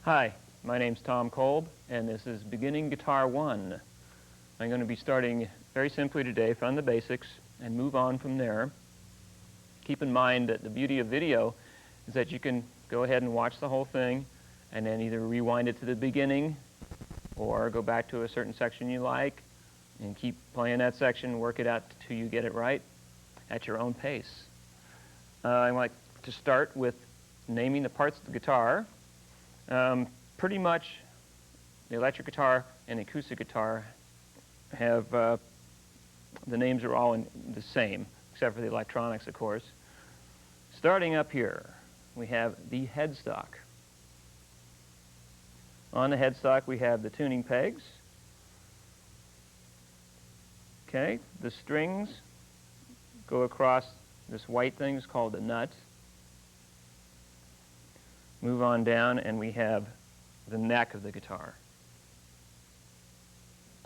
Hi, my name's Tom Kolb, and this is Beginning Guitar 1. I'm going to be starting very simply today from the basics and move on from there. Keep in mind that the beauty of video is that you can go ahead and watch the whole thing and then either rewind it to the beginning or go back to a certain section you like and keep playing that section, work it out till you get it right at your own pace. I like to start with naming the parts of the guitar. Pretty much the electric guitar and the acoustic guitar have, the names are all the same, except for the electronics, of course. Starting up here, we have the headstock. On the headstock, we have the tuning pegs. Okay, the strings go across this white thing is called the nut. Move on down, and we have the neck of the guitar.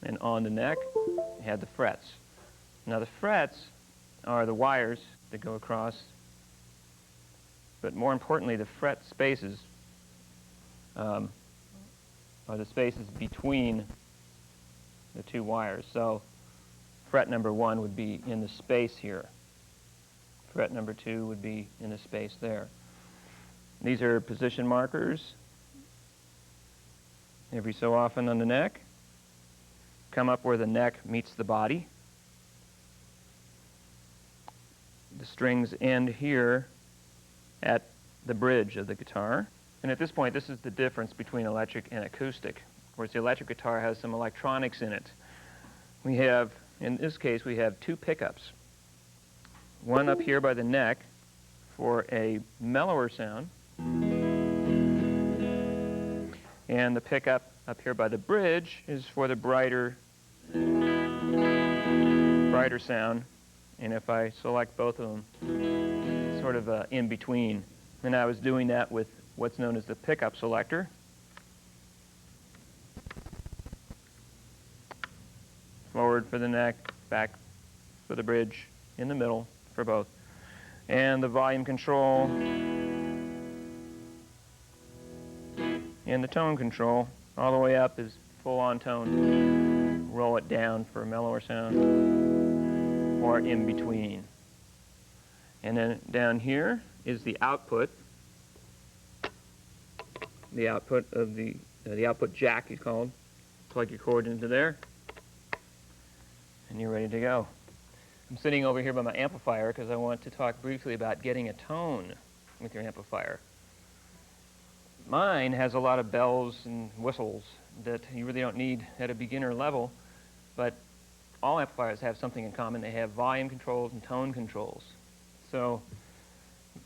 And on the neck, you have the frets. Now the frets are the wires that go across, but more importantly, the fret spaces are the spaces between the two wires. So fret number 1 would be in the space here. Fret number 2 would be in the space there. These are position markers. Every so often on the neck. Come up where the neck meets the body. The strings end here at the bridge of the guitar. And at this point, this is the difference between electric and acoustic. Whereas the electric guitar has some electronics in it. We have, in this case, we have 2 pickups. One up here by the neck for a mellower sound. And the pickup up here by the bridge is for the brighter sound. And if I select both of them, sort of in between. And I was doing that with what's known as the pickup selector. Forward for the neck, back for the bridge, in the middle for both. And the volume control and the tone control. All the way up is full-on tone. Roll it down for a mellower sound or in between. And then down here is the output. The output of the output jack is called. Plug your cord into there and you're ready to go. I'm sitting over here by my amplifier because I want to talk briefly about getting a tone with your amplifier. Mine has a lot of bells and whistles that you really don't need at a beginner level, but all amplifiers have something in common. They have volume controls and tone controls. So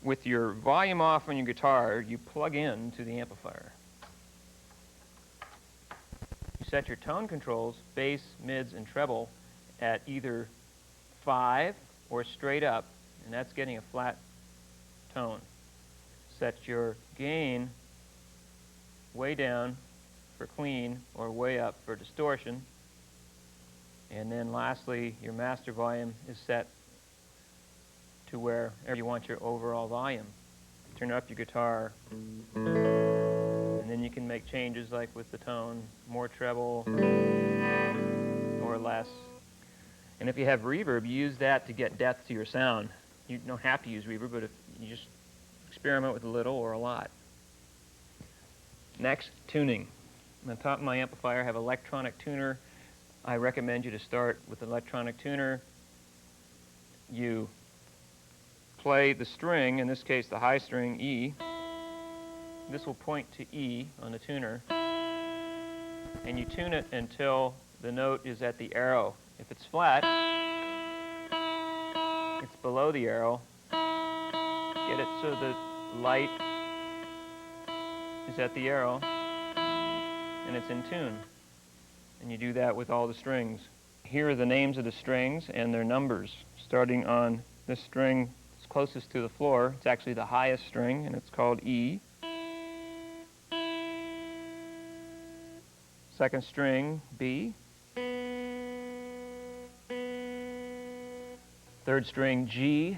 with your volume off on your guitar, you plug in to the amplifier. You set your tone controls, bass, mids, and treble, at either 5 or straight up, and that's getting a flat tone. Set your gain way down for clean or way up for distortion. And then lastly, your master volume is set to wherever you want your overall volume. Turn up your guitar, and then you can make changes like with the tone, more treble or less. And if you have reverb, you use that to get depth to your sound. You don't have to use reverb, but if you just experiment with a little or a lot. Next, tuning. On the top of my amplifier, I have electronic tuner. I recommend you to start with electronic tuner. You play the string, in this case the high string, E. This will point to E on the tuner. And you tune it until the note is at the arrow. If it's flat, it's below the arrow. Get it so the light is at the arrow and it's in tune. And you do that with all the strings. Here are the names of the strings and their numbers. Starting on this string that's closest to the floor, it's actually the highest string, and it's called E. Second string, B. Third string, G.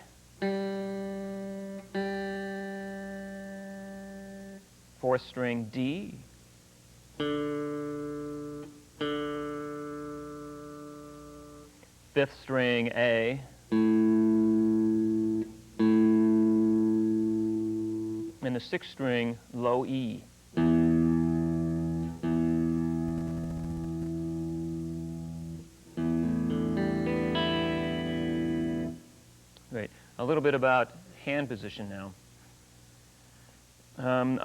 fourth string D, fifth string A, and the sixth string low E. Great. A little bit about hand position now.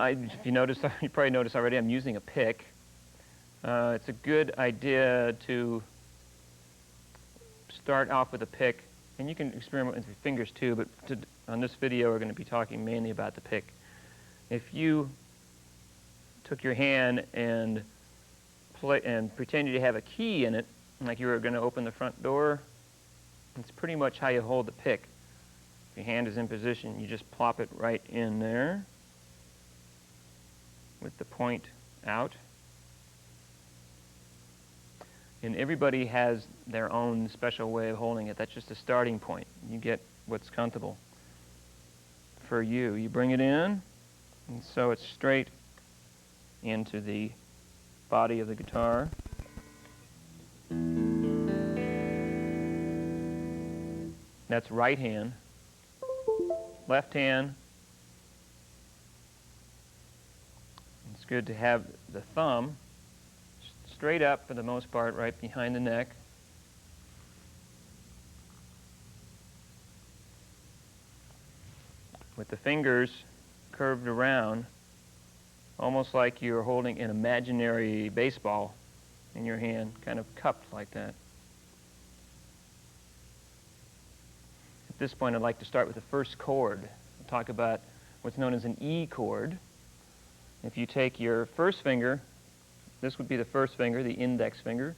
If you notice, you probably noticed already, I'm using a pick. It's a good idea to start off with a pick, and you can experiment with your fingers too, but on this video we're going to be talking mainly about the pick. If you took your hand and pretended you have a key in it, like you were going to open the front door, it's pretty much how you hold the pick. If your hand is in position, you just plop it right in there with the point out. And everybody has their own special way of holding it. That's just a starting point. You get what's comfortable for you. You bring it in, and so it's straight into the body of the guitar. That's right hand. Left hand, it's good to have the thumb straight up for the most part, right behind the neck. With the fingers curved around, almost like you're holding an imaginary baseball in your hand, kind of cupped like that. At this point, I'd like to start with the first chord. We'll talk about what's known as an E chord. If you take your first finger, this would be the first finger, the index finger,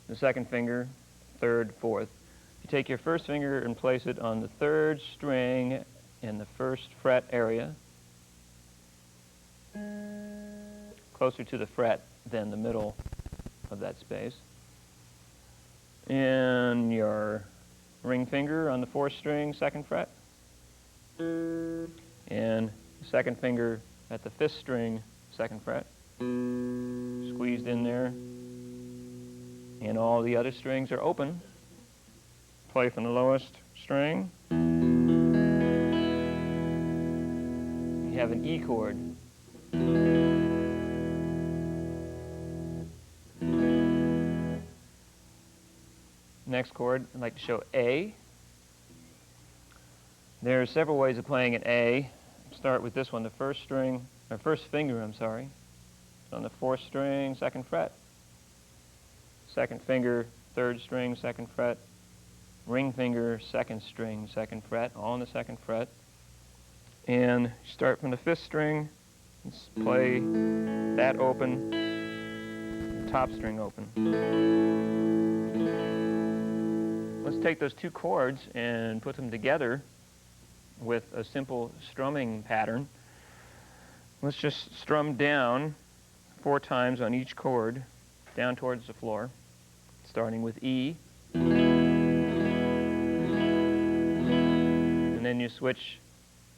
the second finger, third, fourth. If you take your first finger and place it on the third string in the first fret area, closer to the fret than the middle of that space, and your ring finger on the fourth string, second fret, and the second finger at the fifth string, second fret, squeezed in there, and all the other strings are open. Play from the lowest string. You have an E chord. Next chord, I'd like to show A. There are several ways of playing an A. Start with this one, the first string, or first finger, I'm sorry. It's on the fourth string, second fret. Second finger, third string, second fret. Ring finger, second string, second fret, all on the second fret. And start from the fifth string, play that open, the top string open. Let's take those two chords and put them together with a simple strumming pattern. Let's just strum down 4 times on each chord, down towards the floor, starting with E. And then you switch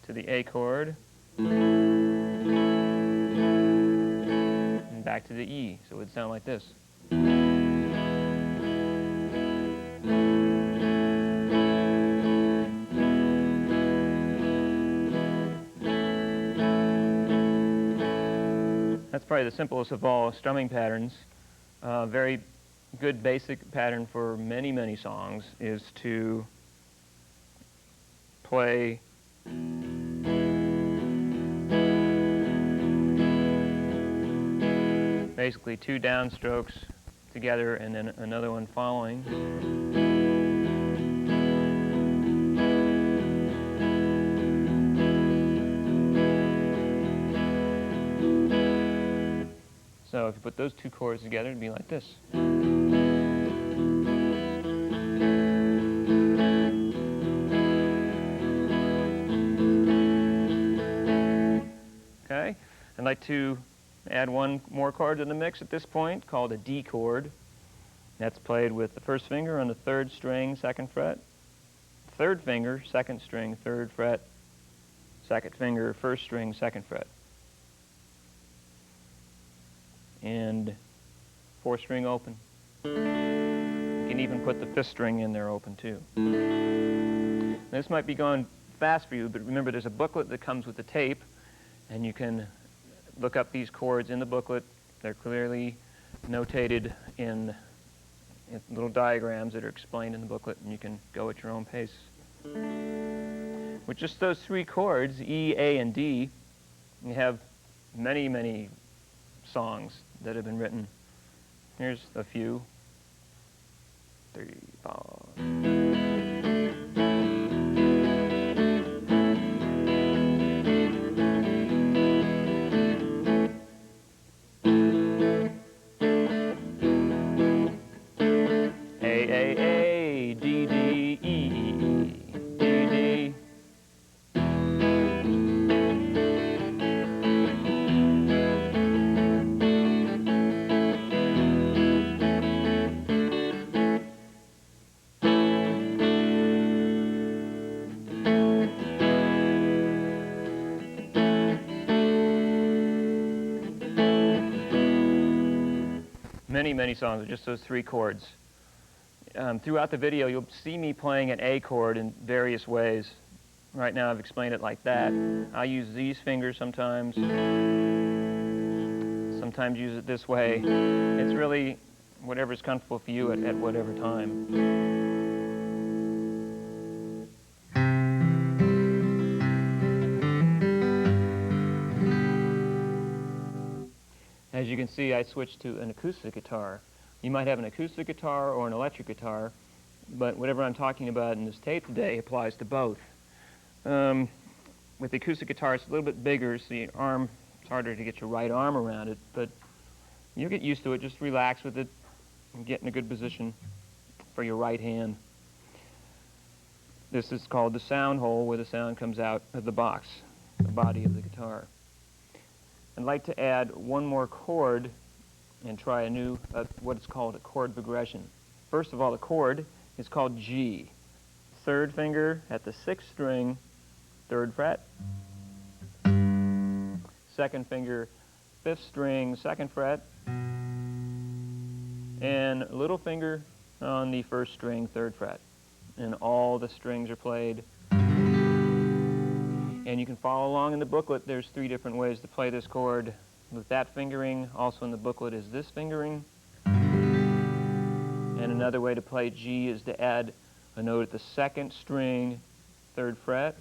to the A chord, and back to the E. So it would sound like this. That's probably the simplest of all strumming patterns. Very good basic pattern for many, many songs is to play basically 2 downstrokes together and then another one following. So if you put those 2 chords together, it'd be like this. Okay, I'd like to add one more chord to the mix at this point, called a D chord. That's played with the first finger on the third string, second fret. Third finger, second string, third fret. Second finger, first string, second fret. and 4-string open. You can even put the 5th string in there open too. This might be going fast for you, but remember there's a booklet that comes with the tape, and you can look up these chords in the booklet. They're clearly notated in little diagrams that are explained in the booklet, and you can go at your own pace. With just those 3 chords, E, A, and D, you have many, many songs that have been written. Here's a few. 3, 4. A, D, D, E, D, D. Many, many songs with just those 3 chords. Throughout the video, you'll see me playing an A chord in various ways. Right now, I've explained it like that. I use these fingers sometimes. Sometimes use it this way. It's really whatever's comfortable for you at whatever time. As you can see, I switched to an acoustic guitar. You might have an acoustic guitar or an electric guitar, but whatever I'm talking about in this tape today applies to both. With the acoustic guitar, it's a little bit bigger, so your arm, it's harder to get your right arm around it, but you'll get used to it. Just relax with it and get in a good position for your right hand. This is called the sound hole, where the sound comes out of the box, the body of the guitar. I'd like to add one more chord and try a new, what is called a chord progression. First of all, the chord is called G. 3rd finger at the 6th string, 3rd fret. 2nd finger, 5th string, 2nd fret. And little finger on the 1st string, 3rd fret. And all the strings are played. And you can follow along in the booklet. There's 3 different ways to play this chord with that fingering. Also in the booklet is this fingering. And another way to play G is to add a note at the 2nd string, 3rd fret,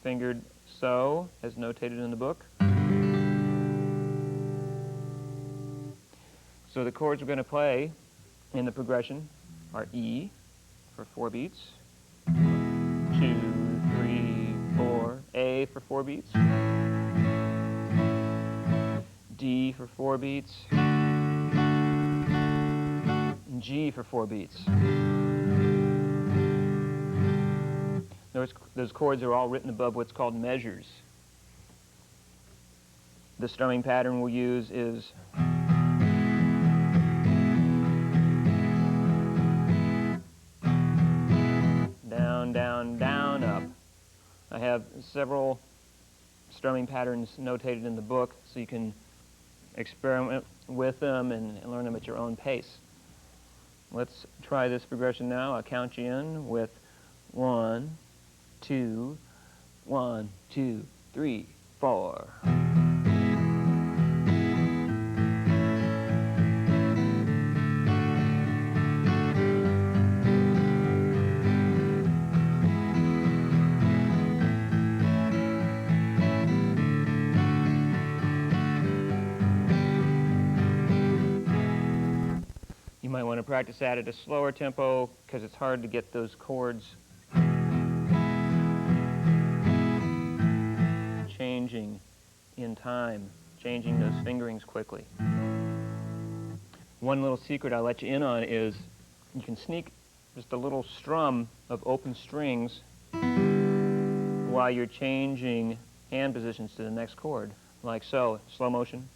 fingered so, as notated in the book. So the chords we're going to play in the progression are E for 4 beats, 2, 3, 4, A for 4 beats, D for 4 beats, and G for 4 beats. Those chords are all written above what's called measures. The strumming pattern we'll use is down, down, down, up. I have several strumming patterns notated in the book, so you can experiment with them and learn them at your own pace. Let's try this progression now. I'll count you in with 1, 2, 1, 2, 3, 4. You might want to practice that at a slower tempo because it's hard to get those chords changing in time, changing those fingerings quickly. One little secret I'll let you in on is you can sneak just a little strum of open strings while you're changing hand positions to the next chord, like so, slow motion.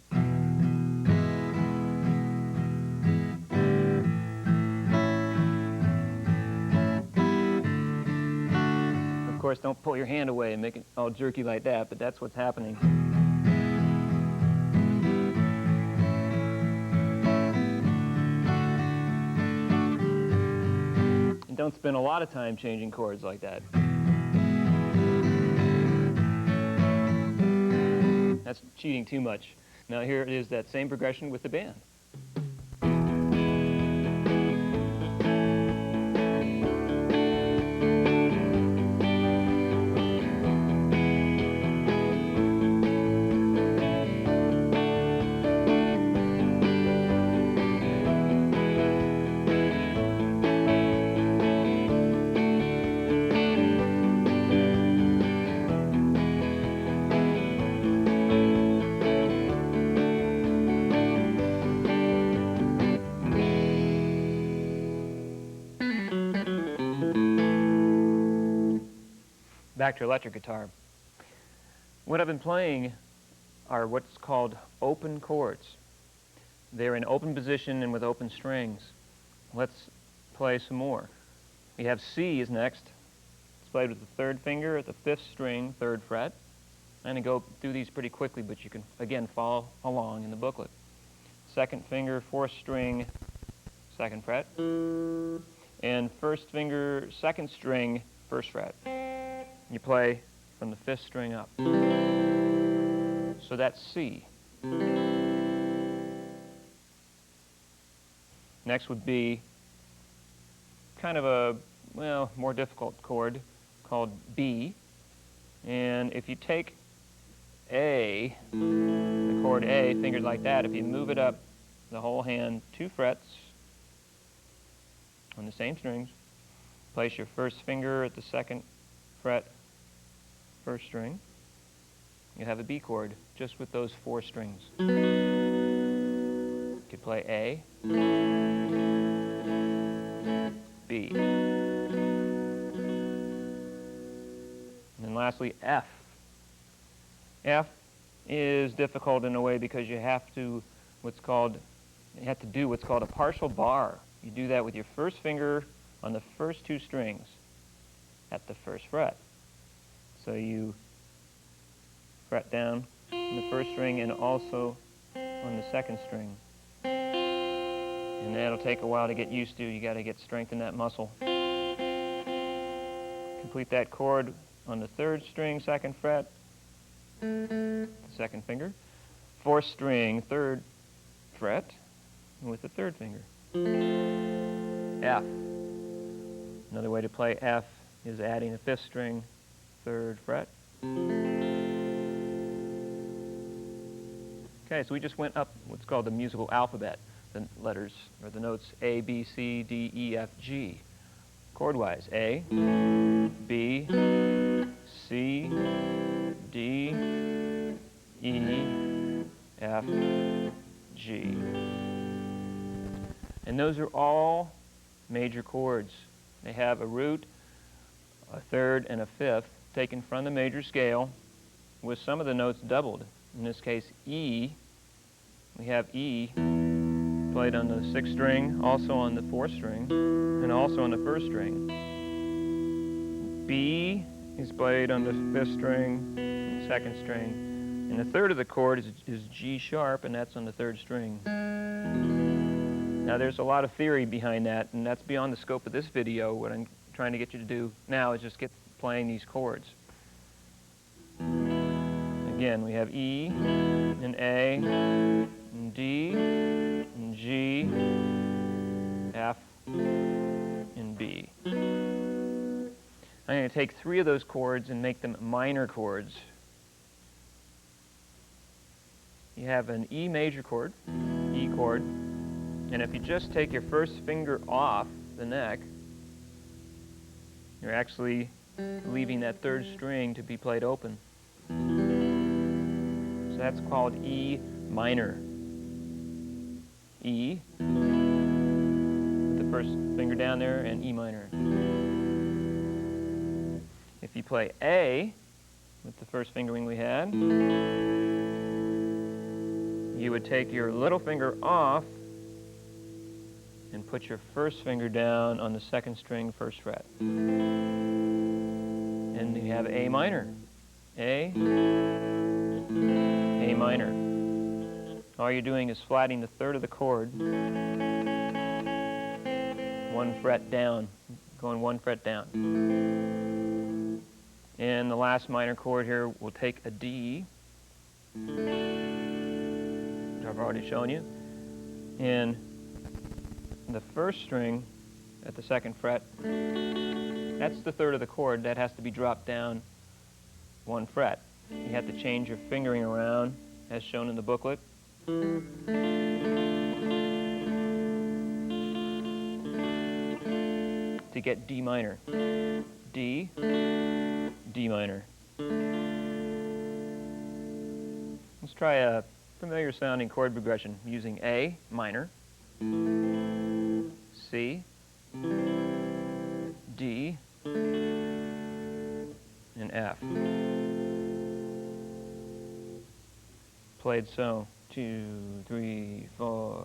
Of course, don't pull your hand away and make it all jerky like that, but that's what's happening. don't spend a lot of time changing chords like that. That's cheating too much. Now here it is, that same progression with the band. Back to electric guitar. What I've been playing are what's called open chords. They're in open position and with open strings. Let's play some more. We have C is next. It's played with the third finger at the 5th string, 3rd fret. I'm going to go through these pretty quickly, but you can, again, follow along in the booklet. 2nd finger, 4th string, 2nd fret. And 1st finger, 2nd string, 1st fret. You play from the 5th string up. So that's C. Next would be kind of a, well, more difficult chord called B. And if you take A, the chord A, fingered like that, if you move it up the whole hand 2 frets on the same strings, place your 1st finger at the 2nd fret, 1st string, you have a B chord just with those 4 strings. You could play A, B. And then lastly, F. F is difficult in a way because you have to do what's called a partial bar. You do that with your 1st finger on the first 2 strings at the 1st fret. So you fret down on the 1st string and also on the 2nd string. And that'll take a while to get used to. You got to get strength in that muscle. Complete that chord on the 3rd string, 2nd fret, the 2nd finger. 4th string, 3rd fret, with the 3rd finger. F. Another way to play F is adding a 5th string, 3rd fret. Okay, so we just went up what's called the musical alphabet, the letters, or the notes A, B, C, D, E, F, G. Chord-wise, A, B, C, D, E, F, G. And those are all major chords. They have a root, a 3rd, and a 5th taken from the major scale with some of the notes doubled. In this case, E, we have E played on the 6th string, also on the 4th string, and also on the 1st string. B is played on the 5th string, 2nd string, and the 3rd of the chord is G sharp, and that's on the 3rd string. Now there's a lot of theory behind that, and that's beyond the scope of this video. What I'm trying to get you to do now is just get playing these chords. Again, we have E, and A, and D, and G, F, and B. I'm going to take 3 of those chords and make them minor chords. You have an E major chord, E chord, and if you just take your 1st finger off the neck, you're actually leaving that 3rd string to be played open. So that's called E minor. E, with the 1st finger down there, and E minor. If you play A, with the 1st fingering we had, you would take your little finger off and put your 1st finger down on the 2nd string, 1st fret. And you have A minor. A minor. All you're doing is flatting the 3rd of the chord, 1 fret down, going 1 fret down. And the last minor chord here, we'll take a D, which I've already shown you. And the first string at the 2nd fret, that's the 3rd of the chord. That has to be dropped down 1 fret. You have to change your fingering around, as shown in the booklet. To get D minor. D, D minor. Let's try a familiar sounding chord progression using A minor, C, D, and F. Played so. 2, 3, 4.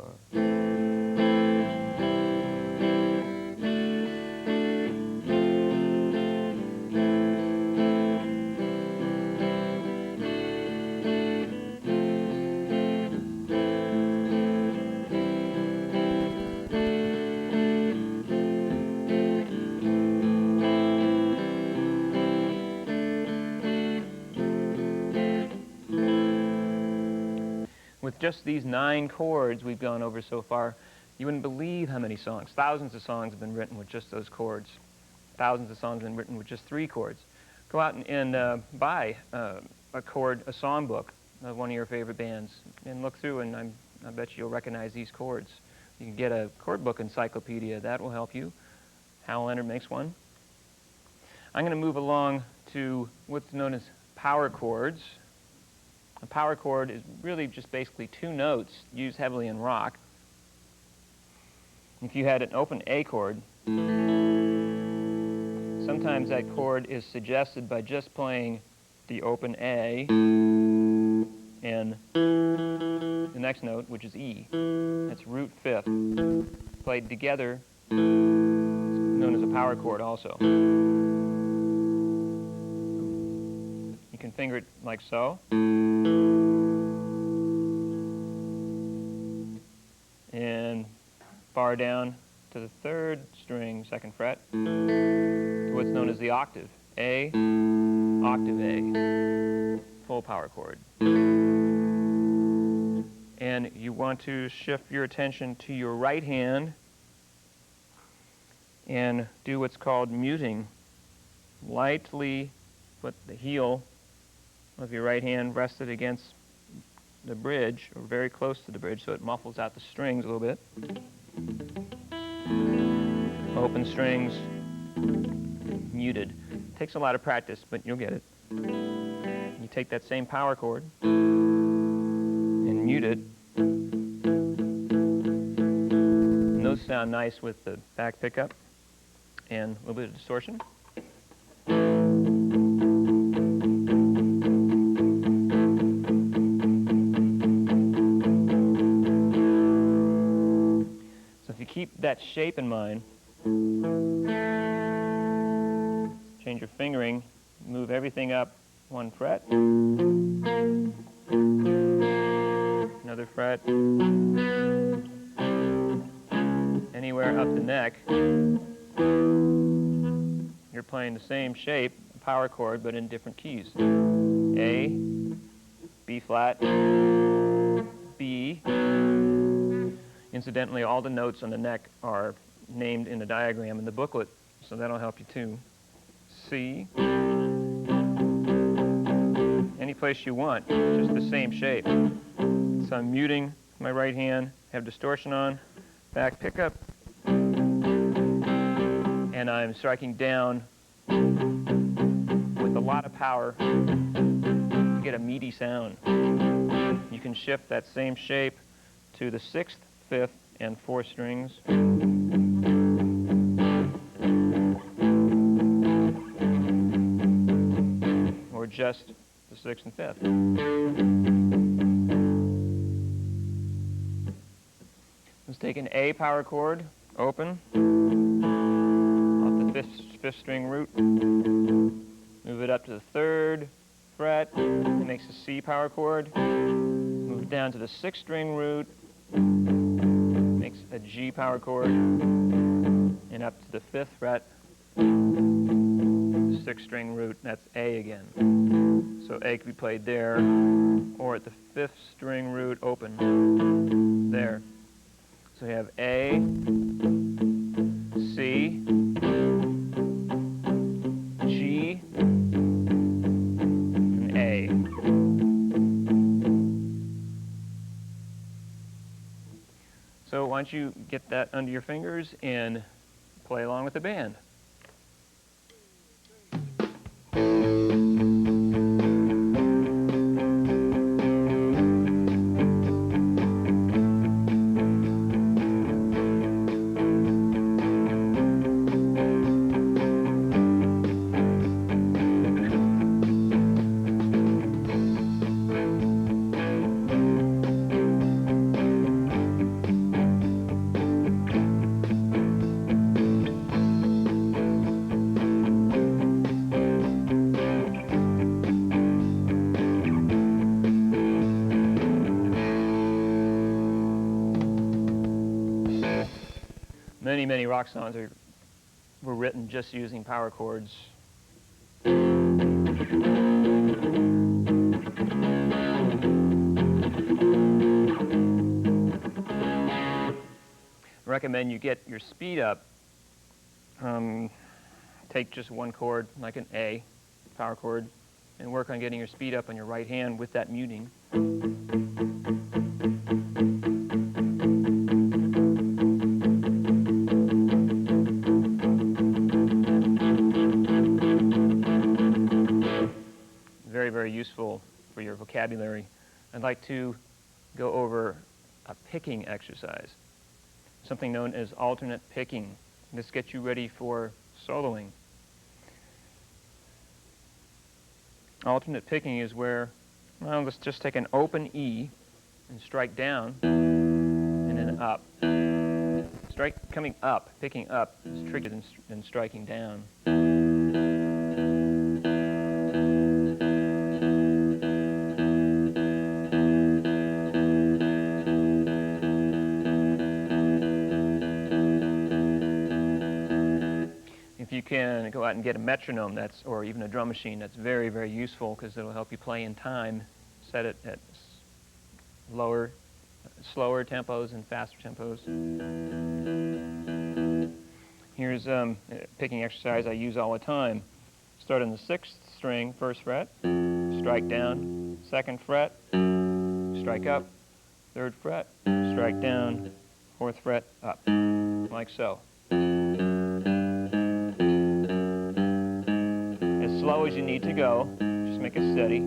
With just these 9 chords we've gone over so far, you wouldn't believe how many songs. Thousands of songs have been written with just those chords. Thousands of songs have been written with just 3 chords. Go out and buy a songbook of one of your favorite bands and look through, and I bet you'll recognize these chords. You can get a chord book encyclopedia. That will help you. Hal Leonard makes one. I'm going to move along to what's known as power chords. A power chord is really just basically 2 notes used heavily in rock. If you had an open A chord, sometimes that chord is suggested by just playing the open A and the next note, which is E. That's root 5th. Played together, it's known as a power chord also. You can finger it like so. And bar down to the 3rd string, 2nd fret, to what's known as the octave. A, octave A, full power chord. And you want to shift your attention to your right hand and do what's called muting. Lightly put the heel of your right hand rested against the bridge, or very close to the bridge, so it muffles out the strings a little bit. Open strings, muted. Takes a lot of practice, but you'll get it. You take that same power chord and mute it. And those sound nice with the back pickup and a little bit of distortion. Keep that shape in mind. Change your fingering, move everything up 1 fret, another fret, anywhere up the neck. You're playing the same shape, a power chord, but in different keys. A, B flat, B. Incidentally, all the notes on the neck are named in the diagram in the booklet, so that'll help you too. C. Any place you want, just the same shape. So I'm muting my right hand, have distortion on, back pickup, and I'm striking down with a lot of power to get a meaty sound. You can shift that same shape to the 6th, 5th, and 4th strings. Or just the 6th and 5th. Let's take an A power chord, open, off the 5th string root, move it up to the 3rd fret, it makes a C power chord, move down to the 6th string root, makes a G power chord, and up to the 5th fret the sixth string root, that's A again. So A could be played there, or at the fifth string root open, there. So you have A, C, G, and A. So why don't you get that under your fingers and play along with the band. Many rock songs were written just using power chords. I recommend you get your speed up. Take just one chord, like an A, power chord, and work on getting your speed up on your right hand with that muting. Very useful for your vocabulary. I'd like to go over a picking exercise, something known as alternate picking. This gets you ready for soloing. Alternate picking is where, well, let's just take an open E and strike down and then up. Coming up, picking up is trickier than striking down. If you can go out and get a metronome, or even a drum machine, that's very useful because it'll help you play in time. Set it at slower tempos and faster tempos. Here's a picking exercise I use all the time. Start on the 6th string, 1st fret, strike down, 2nd fret, strike up, 3rd fret, strike down, 4th fret, up, like so. As slow as you need to go, just make it steady.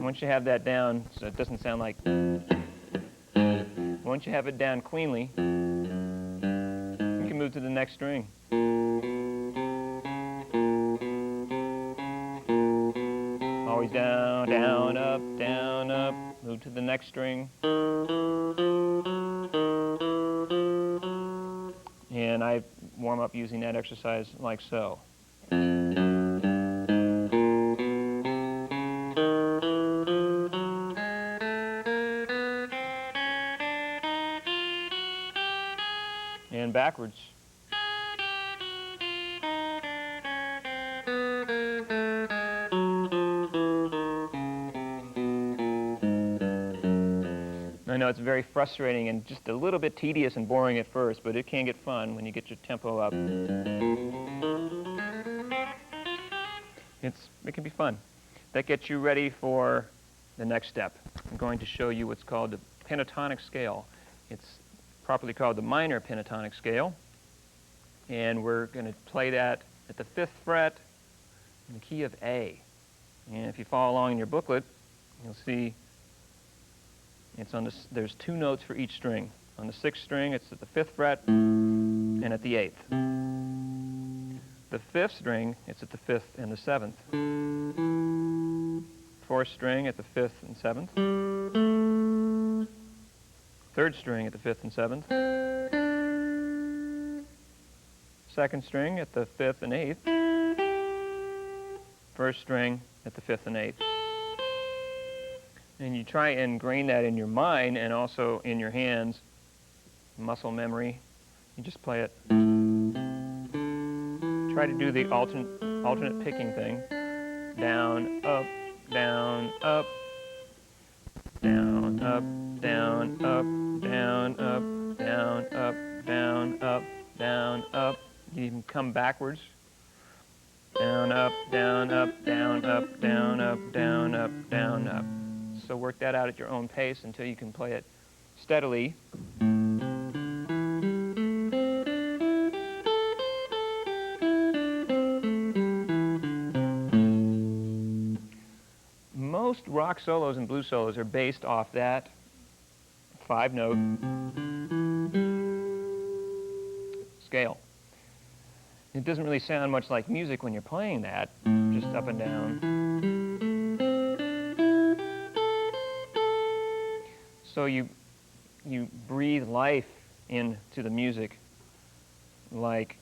Once you have that down, so it doesn't sound like, once you have it down cleanly, you can move to the next string. Always down, down, up, move to the next string. And I warm up using that exercise like so. And backwards. I know it's very frustrating and just a little bit tedious and boring at first, but it can get fun when you get your tempo up. It can be fun. That gets you ready for the next step. I'm going to show you what's called the pentatonic scale. It's properly called the minor pentatonic scale, and we're going to play that at the 5th fret in the key of A. And if you follow along in your booklet, you'll see there's 2 notes for each string. On the 6th string, it's at the 5th fret and at the 8th. The 5th string, it's at the 5th and the 7th. 4th string at the 5th and 7th. 3rd string at the 5th and 7th. 2nd string at the 5th and 8th. 1st string at the 5th and 8th. And you try and ingrain that in your mind and also in your hands muscle memory. You just play it. Try to do the alternate picking thing. Down, up, down, up, down, up, down, up, down, up, down, up, down, up, down, up. You can come backwards. Down, up, down, up, down, up, down, up, down, up, down, up. So work that out at your own pace until you can play it steadily. Most rock solos and blues solos are based off that 5-note scale. It doesn't really sound much like music when you're playing that, just up and down. So you breathe life into the music, like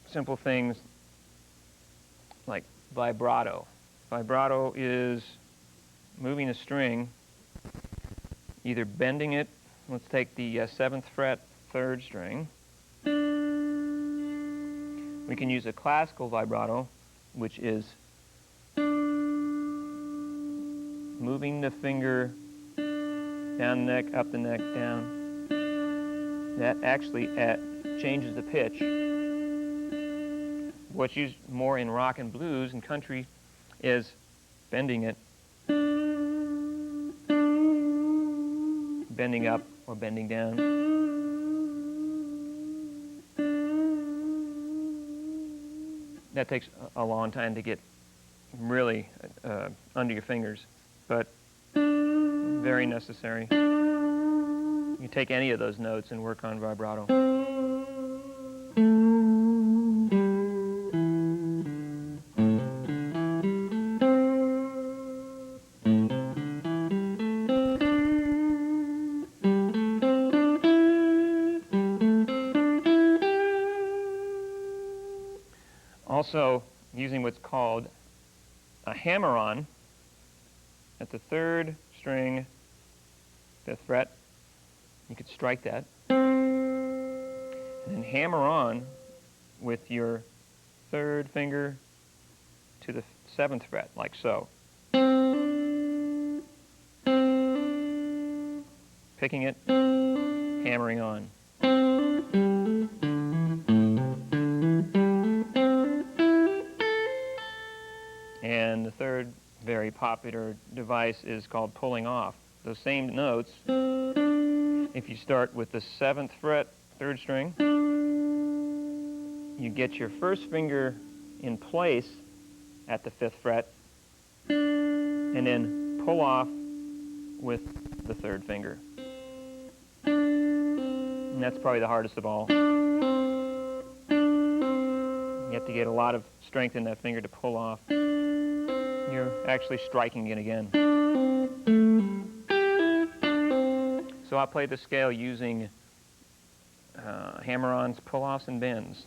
simple things like vibrato. Vibrato is moving a string, either bending it. Let's take the 7th fret 3rd string. We can use a classical vibrato, which is moving the finger down the neck, up the neck, down. That actually changes the pitch. What's used more in rock and blues and country is bending it, bending up or bending down. That takes a long time to get really under your fingers, but very necessary. You take any of those notes and work on vibrato. Also, using what's called a hammer-on at the 3rd string, 5th fret. You could strike that. And then hammer on with your 3rd finger to the 7th fret, like so. Picking it, hammering on. And the 3rd very popular device is called pulling off. Those same notes, if you start with the 7th fret, 3rd string, you get your 1st finger in place at the 5th fret, and then pull off with the 3rd finger. And that's probably the hardest of all. You have to get a lot of strength in that finger to pull off. You're actually striking it again. So I'll play the scale using hammer-ons, pull-offs, and bends.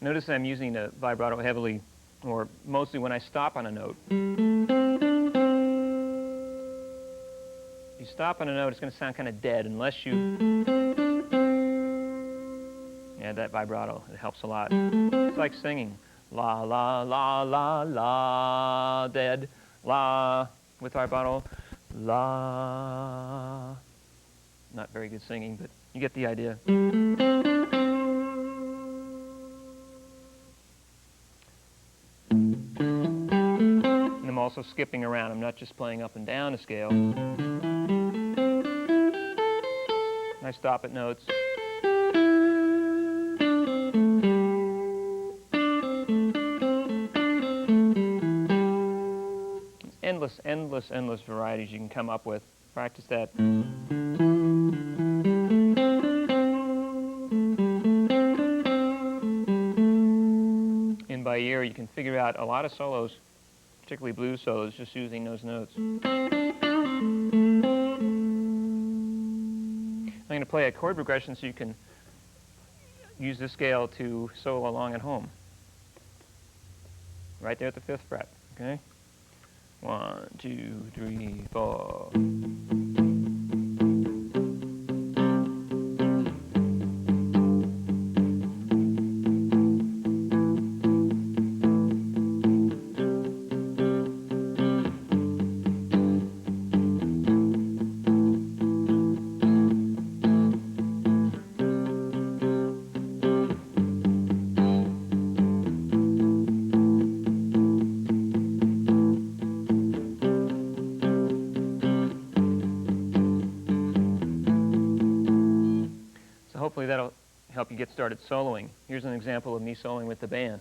Notice I'm using the vibrato heavily, or mostly when I stop on a note. You stop on a note, it's going to sound kind of dead unless you add that vibrato. It helps a lot. It's like singing. La, la, la, la, la, dead. La, with vibrato. La. Not very good singing, but you get the idea. And I'm also skipping around. I'm not just playing up and down a scale. I stop at notes. Endless, endless, endless varieties you can come up with. Practice that. And by ear, you can figure out a lot of solos, particularly blues solos, just using those notes. going to play a chord progression so you can use this scale to solo along at home. Right there at the 5th fret, okay? 1, 2, 3, 4. Hopefully that'll help you get started soloing. Here's an example of me soloing with the band.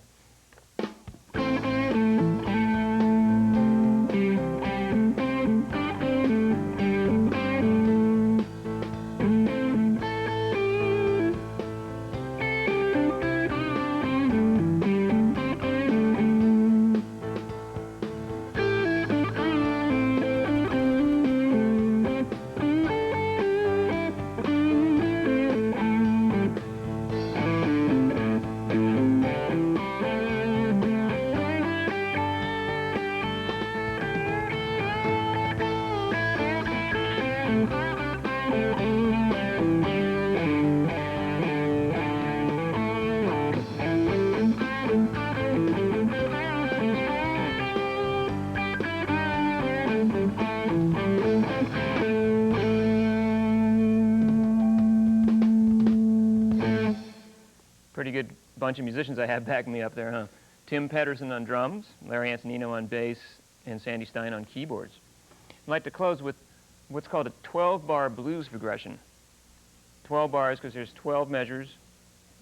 Pretty good bunch of musicians I have backing me up there, huh? Tim Pedersen on drums, Larry Antonino on bass, and Sandy Stein on keyboards. I'd like to close with what's called a 12-bar blues progression. 12 bars because there's 12 measures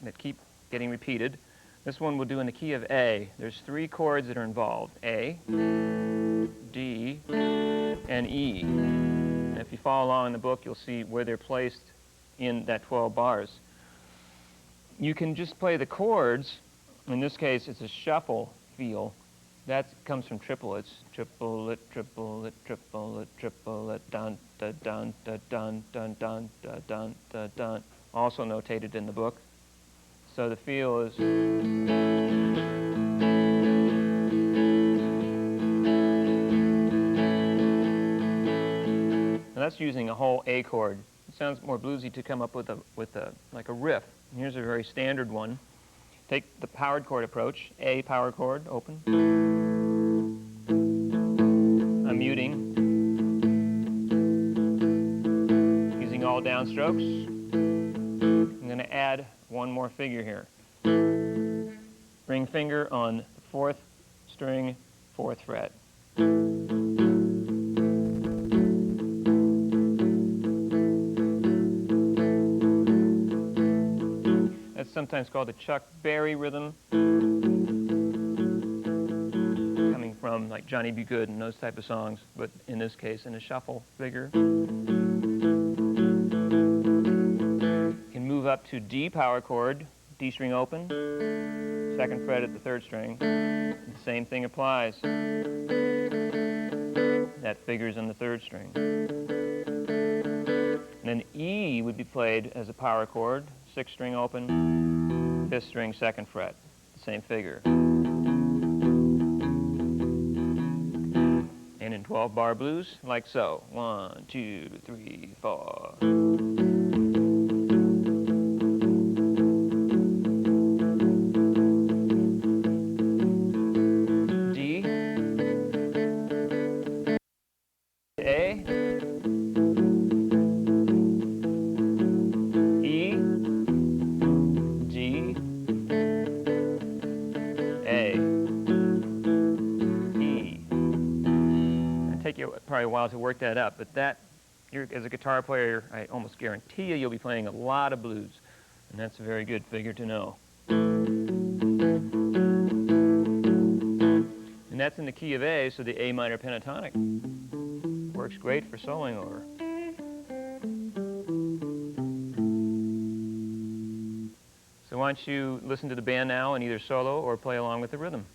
that keep getting repeated. This one we'll do in the key of A. There's 3 chords that are involved: A, D, and E. And if you follow along in the book, you'll see where they're placed in that 12 bars. You can just play the chords. In this case, it's a shuffle feel. That comes from triplets. Triplet, triplet, triplet, triplet, dun, da, dun, da, dun, dun, dun, da, dun, da, dun. Also notated in the book. So the feel is... Now that's using a whole A chord. It sounds more bluesy to come up with like a riff. And here's a very standard one. Take the powered chord approach. A power chord, open. I'm muting. Using all downstrokes. I'm going to add one more figure here. Ring finger on the 4th string, 4th fret. That's sometimes called the Chuck Berry rhythm, coming from like Johnny B. Good and those type of songs, but in this case in a shuffle figure. You can move up to D power chord, D string open, 2nd fret at the 3rd string. The same thing applies. That figure's on the 3rd string. And then E would be played as a power chord, 6th string open, 5th string, 2nd fret, the same figure. And in 12-bar blues, like so. 1, 2, 3, 4. D, A, probably a while to work that up, but that, as a guitar player, I almost guarantee you'll be playing a lot of blues, and that's a very good figure to know. And that's in the key of A, so the A minor pentatonic works great for soloing over. So why don't you listen to the band now and either solo or play along with the rhythm.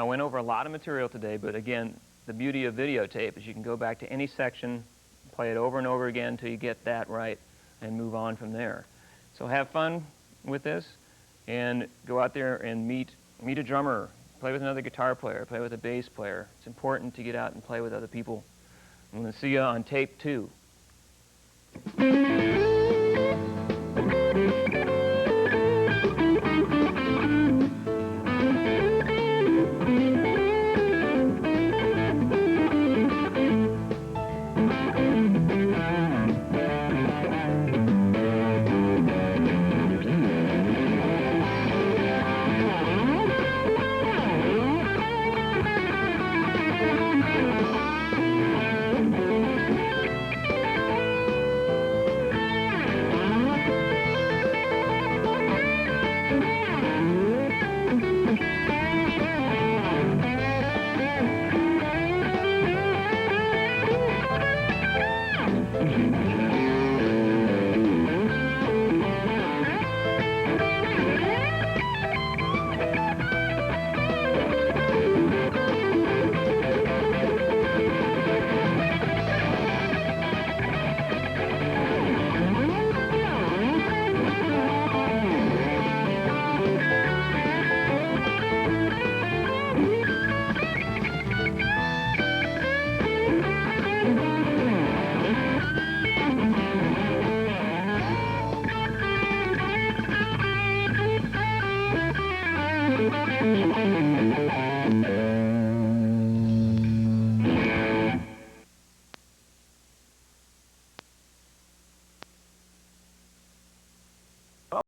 Now, I went over a lot of material today, but again, the beauty of videotape is you can go back to any section, play it over and over again until you get that right, and move on from there. So have fun with this, and go out there and meet a drummer, play with another guitar player, play with a bass player. It's important to get out and play with other people. I'm going to see you on tape 2.